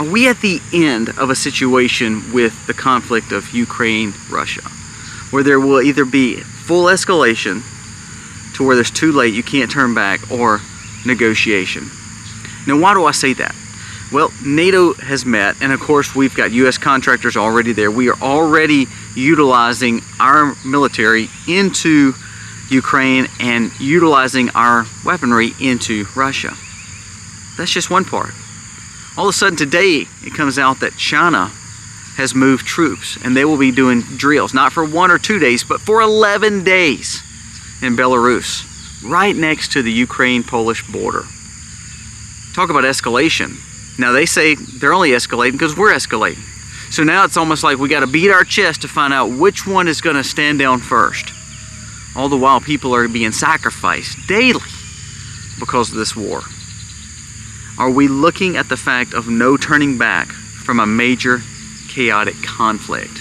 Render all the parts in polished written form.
Are we at the end of a situation with the conflict of Ukraine-Russia, where there will either be full escalation to where there's too late, you can't turn back, or negotiation? Now, why do I say that? Well, NATO has met, and of course we've got U.S. contractors already there. We are already utilizing our military into Ukraine and utilizing our weaponry into Russia. That's just one part. All of a sudden today it comes out that China has moved troops, and they will be doing drills, not for 1 or 2 days, but for 11 days in Belarus, right next to the Ukraine-Polish border. Talk about escalation. Now they say they're only escalating because we're escalating. So now it's almost like we got to beat our chest to find out which one is going to stand down first. All the while people are being sacrificed daily because of this war. Are we looking at the fact of no turning back from a major chaotic conflict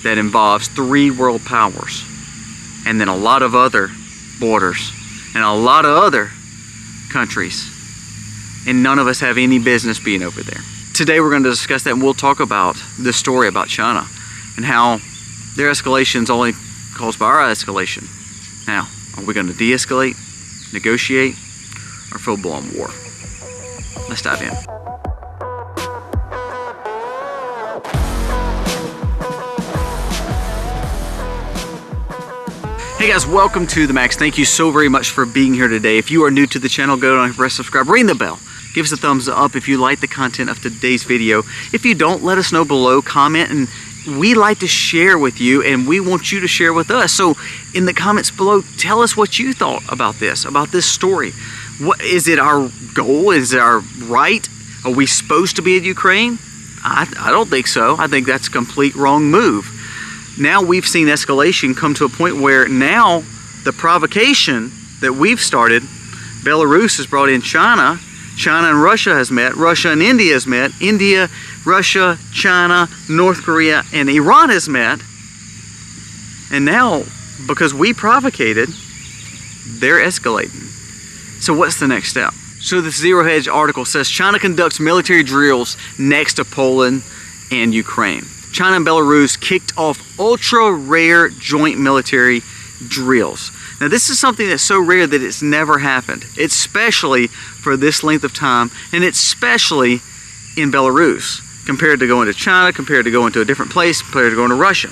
that involves 3 world powers and then a lot of other borders and a lot of other countries, and none of us have any business being over there? Today we're going to discuss that, and we'll talk about this story about China and how their escalation is only caused by our escalation. Now, are we going to de-escalate, negotiate, or full-blown war? Let's dive in. Hey guys, welcome to the Max. Thank you so very much for being here today. If you are new to the channel, go down and press subscribe, ring the bell. Give us a thumbs up if you like the content of today's video. If you don't, let us know below, comment, and we like to share with you, and we want you to share with us. So in the comments below, tell us what you thought about this story. What is it? Our goal? Is it our right? Are we supposed to be in Ukraine? I don't think so. I think that's a complete wrong move. Now we've seen escalation come to a point where now the provocation that we've started, Belarus has brought in China, China and Russia has met, Russia and India has met, India, Russia, China, North Korea, and Iran has met. And now, because we provocated, they're escalating. So what's the next step? So the Zero Hedge article says China conducts military drills next to Poland and Ukraine. China and Belarus kicked off ultra-rare joint military drills. Now this is something that's so rare that it's never happened, especially for this length of time, and especially in Belarus, compared to going to China, compared to going to a different place, compared to going to Russia.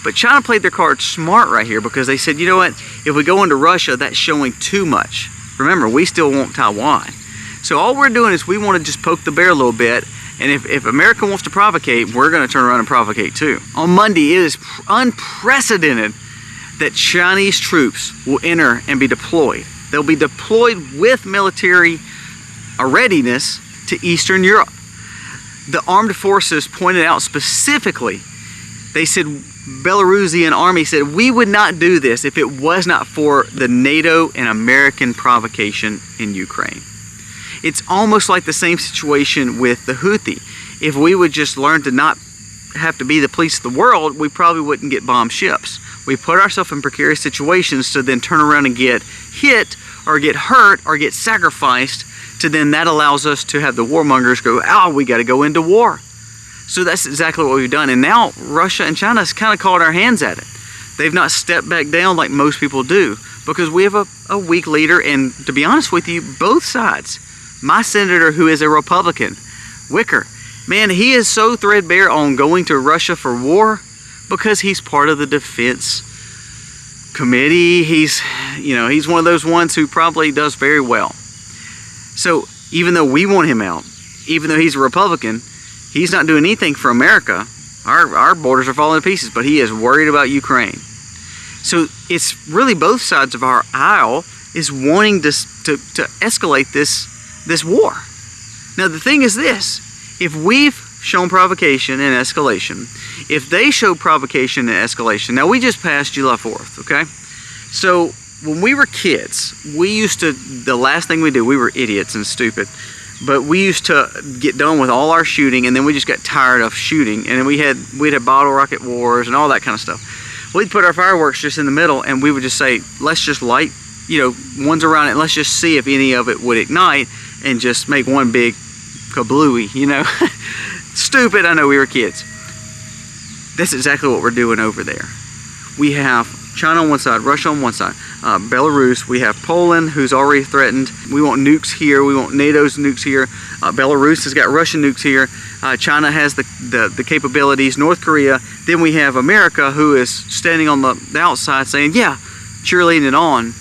But China played their cards smart right here, because they said, you know what, if we go into Russia, that's showing too much. Remember, we still want Taiwan. So all we're doing is we want to just poke the bear a little bit, and if America wants to provocate, we're going to turn around and provocate too. On Monday, it is unprecedented that Chinese troops will enter and be deployed. They'll be deployed with military readiness to Eastern Europe. The armed forces pointed out specifically, they said, Belarusian army said, we would not do this if it was not for the NATO and American provocation in Ukraine. It's almost like the same situation with the Houthi. If we would just learn to not have to be the police of the world, we probably wouldn't get bombed ships. We put ourselves in precarious situations to then turn around and get hit or get hurt or get sacrificed, to then that allows us to have the warmongers go, oh, we got to go into war. So that's exactly what we've done. And now Russia and China has kind of caught our hands at it. They've not stepped back down like most people do, because we have a weak leader. And to be honest with you, both sides, my senator who is a Republican, Wicker, man, he is so threadbare on going to Russia for war because he's part of the defense committee. He's one of those ones who probably does very well. So even though we want him out, even though he's a Republican, he's not doing anything for America. Our borders are falling to pieces, but he is worried about Ukraine. So it's really both sides of our aisle is wanting to escalate this war. Now the thing is this, if we've shown provocation and escalation, if they show provocation and escalation, now we just passed July 4th, okay? So when we were kids, the last thing we did, we were idiots and stupid, but we used to get done with all our shooting, and then we just got tired of shooting, and then we'd have bottle rocket wars and all that kind of stuff. We'd put our fireworks just in the middle, and we would just say, let's just light, ones around it, and let's just see if any of it would ignite, and just make one big kablooey, stupid. I know we were kids. That's exactly what we're doing over there. We have China on one side, Russia on one side, Belarus. We have Poland, who's already threatened. We want nukes here. We want NATO's nukes here. Belarus has got Russian nukes here. China has the capabilities. North Korea. Then we have America, who is standing on the outside saying, yeah, cheerleading it on.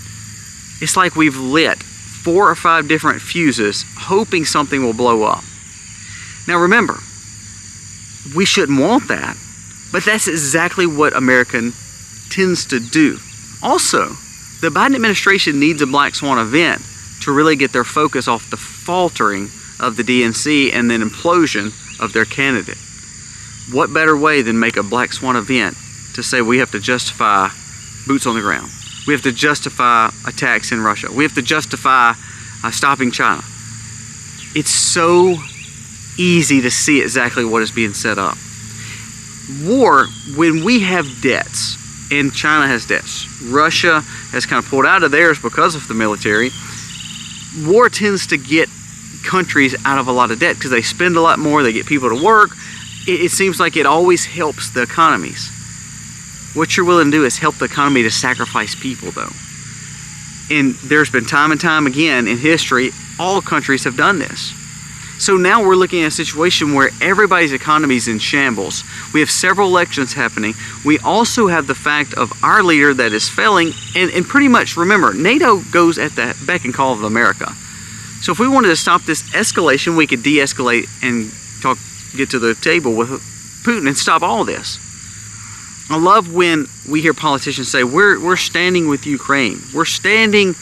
It's like we've lit 4 or 5 different fuses, hoping something will blow up. Now remember, we shouldn't want that, but that's exactly what America tends to do. Also, the Biden administration needs a Black Swan event to really get their focus off the faltering of the DNC and then implosion of their candidate. What better way than make a Black Swan event to say we have to justify boots on the ground? We have to justify attacks in Russia. We have to justify stopping China. It's so easy to see exactly what is being set up. War, when we have debts, and China has debts, Russia has kind of pulled out of theirs because of the military, war tends to get countries out of a lot of debt because they spend a lot more, they get people to work. It seems like it always helps the economies. What you're willing to do is help the economy to sacrifice people, though. And there's been time and time again in history, all countries have done this. So now we're looking at a situation where everybody's economy is in shambles. We have several elections happening. We also have the fact of our leader that is failing. And pretty much, remember, NATO goes at the beck and call of America. So if we wanted to stop this escalation, we could de-escalate and get to the table with Putin and stop all this. I love when we hear politicians say, we're standing with Ukraine. We're standing,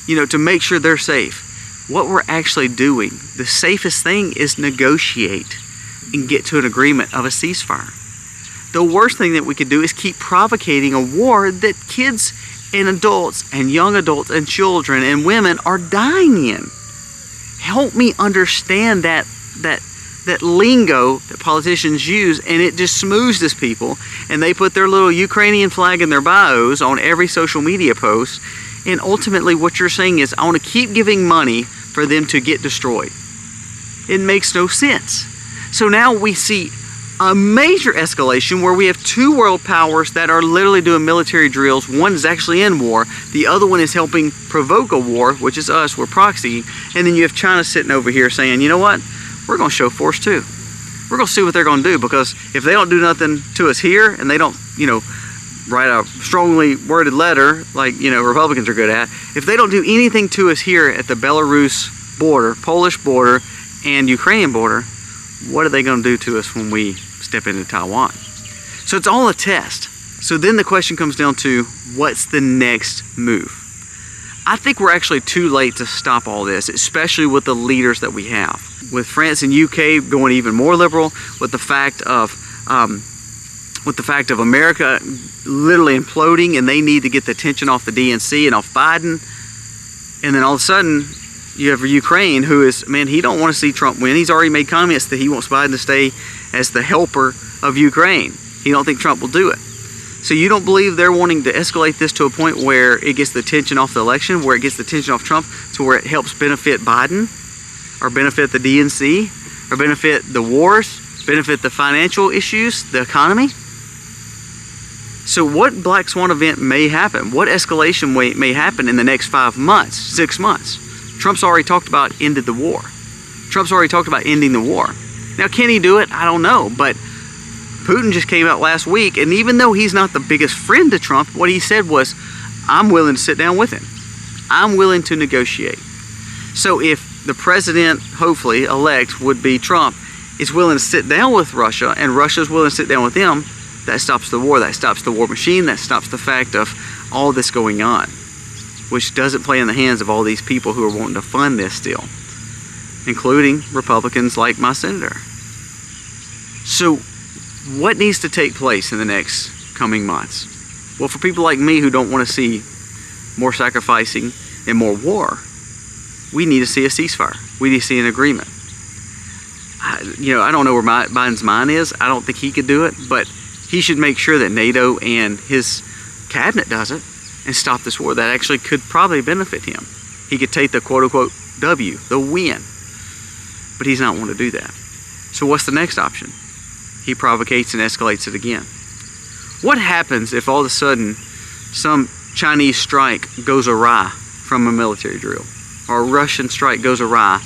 to make sure they're safe. What we're actually doing, the safest thing is negotiate and get to an agreement of a ceasefire. The worst thing that we could do is keep provocating a war that kids and adults and young adults and children and women are dying in. Help me understand that lingo that politicians use, and it just smoozes people, and they put their little Ukrainian flag in their bios on every social media post. And ultimately what you're saying is, I want to keep giving money for them to get destroyed. It makes no sense. So now we see a major escalation where we have 2 world powers that are literally doing military drills. One is actually in war. The other one is helping provoke a war, which is us. We're proxying. And then you have China sitting over here saying, you know what? We're going to show force too. We're going to see what they're going to do, because if they don't do nothing to us here and they don't, write a strongly worded letter like, Republicans are good at, if they don't do anything to us here at the Belarus border, Polish border, and Ukrainian border, what are they going to do to us when we step into Taiwan? So it's all a test. So then the question comes down to, what's the next move? I think we're actually too late to stop all this, especially with the leaders that we have. With France and UK going even more liberal, with the fact of America literally imploding, and they need to get the attention off the DNC and off Biden. And then all of a sudden, you have Ukraine, who is, he don't want to see Trump win. He's already made comments that he wants Biden to stay as the helper of Ukraine. He don't think Trump will do it. So you don't believe they're wanting to escalate this to a point where it gets the attention off the election, where it gets the attention off Trump, to where it helps benefit Biden, or benefit the DNC, or benefit the wars, benefit the financial issues, the economy? So what Black Swan event may happen? What escalation may happen in the next 5 months, 6 months? Trump's already talked about ending the war. Trump's already talked about ending the war. Now, can he do it? I don't know. But Putin just came out last week, and even though he's not the biggest friend to Trump, what he said was, I'm willing to sit down with him. I'm willing to negotiate. So if the president, hopefully, elect would be Trump, is willing to sit down with Russia, and Russia's willing to sit down with him, that stops the war. That stops the war machine. That stops the fact of all this going on, which doesn't play in the hands of all these people who are wanting to fund this still, including Republicans like my senator. So what needs to take place in the next coming months? Well, for people like me who don't want to see more sacrificing and more war, we need to see a ceasefire. We need to see an agreement. I don't know where Biden's mind is. I don't think he could do it, but he should make sure that NATO and his cabinet does it and stop this war. That actually could probably benefit him. He could take the quote-unquote W, the win. But he's not wanting to do that. So what's the next option? he provocates and escalates it again. What happens if all of a sudden some Chinese strike goes awry from a military drill, or a Russian strike goes awry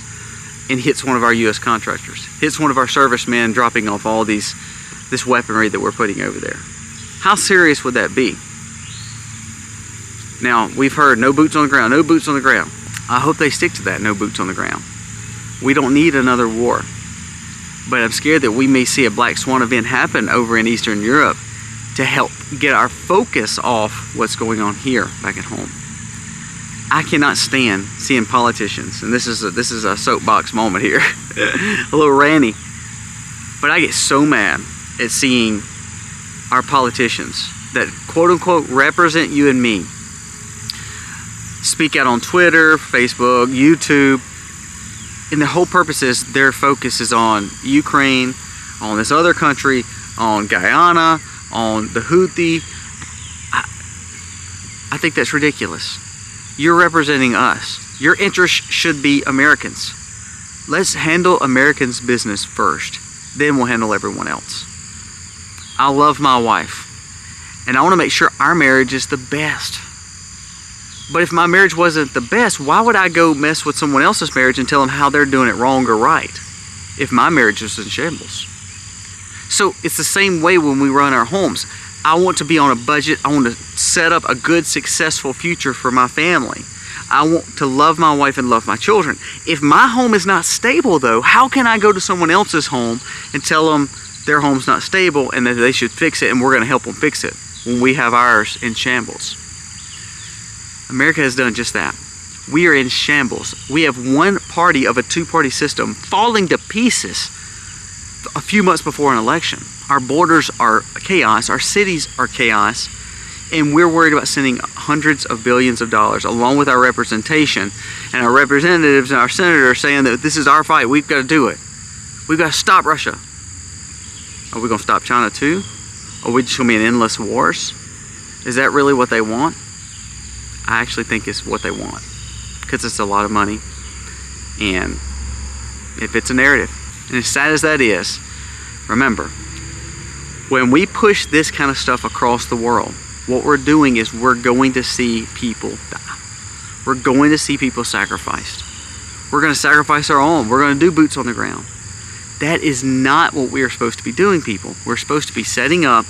and hits one of our U.S. contractors, hits one of our servicemen dropping off all this weaponry that we're putting over there? How serious would that be? Now, we've heard no boots on the ground, no boots on the ground. I hope they stick to that, no boots on the ground. We don't need another war. But I'm scared that we may see a Black Swan event happen over in Eastern Europe to help get our focus off what's going on here back at home. I cannot stand seeing politicians, and this is a soapbox moment here, a little ranty, but I get so mad at seeing our politicians that quote unquote represent you and me speak out on Twitter, Facebook, YouTube, and the whole purpose is their focus is on Ukraine, on this other country, on Guyana, on the Houthi. I think that's ridiculous. You're representing us. Your interest should be Americans. Let's handle Americans' business first, then we'll handle everyone else. I love my wife, and I want to make sure our marriage is the best. But if my marriage wasn't the best, why would I go mess with someone else's marriage and tell them how they're doing it wrong or right if my marriage is in shambles? So it's the same way when we run our homes. I want to be on a budget. I want to set up a good, successful future for my family. I want to love my wife and love my children. If my home is not stable, though, how can I go to someone else's home and tell them their home's not stable and that they should fix it and we're going to help them fix it when we have ours in shambles? America has done just that. We are in shambles. We have one party of a two-party system falling to pieces a few months before an election. Our borders are chaos. Our cities are chaos. And we're worried about sending hundreds of billions of dollars along with our representation and our representatives and our senators saying that this is our fight. We've got to do it. We've got to stop Russia. Are we going to stop China too? Are we just going to be in endless wars? Is that really what they want? I actually think it's what they want because it's a lot of money and it fits a narrative. And as sad as that is, remember, when we push this kind of stuff across the world, what we're doing is we're going to see people die. We're going to see people sacrificed. We're going to sacrifice our own. We're going to do boots on the ground. That is not what we are supposed to be doing, people. We're supposed to be setting up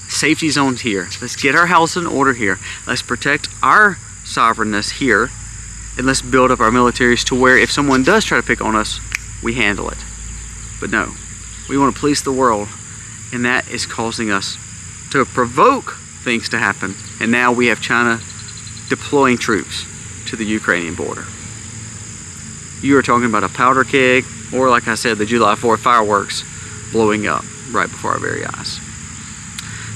safety zones here. Let's get our house in order here. Let's protect our sovereignness here, and let's build up our militaries to where if someone does try to pick on us, we handle it. But no, we want to police the world, and that is causing us to provoke things to happen. And now we have China deploying troops to the Ukrainian border. You are talking about a powder keg, or like I said, the July 4th fireworks blowing up right before our very eyes.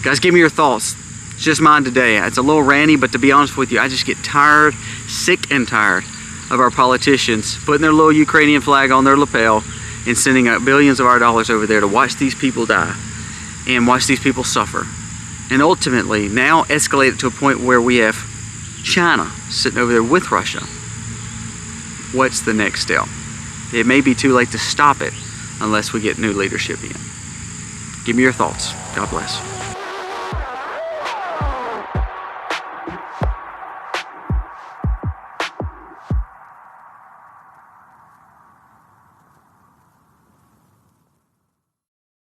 Guys, give me your thoughts. It's just mine today. It's a little ranty, but to be honest with you, I just get tired, sick and tired of our politicians putting their little Ukrainian flag on their lapel and sending out billions of our dollars over there to watch these people die and watch these people suffer. And ultimately, now escalate it to a point where we have China sitting over there with Russia. What's the next step? It may be too late to stop it unless we get new leadership in. Give me your thoughts. God bless.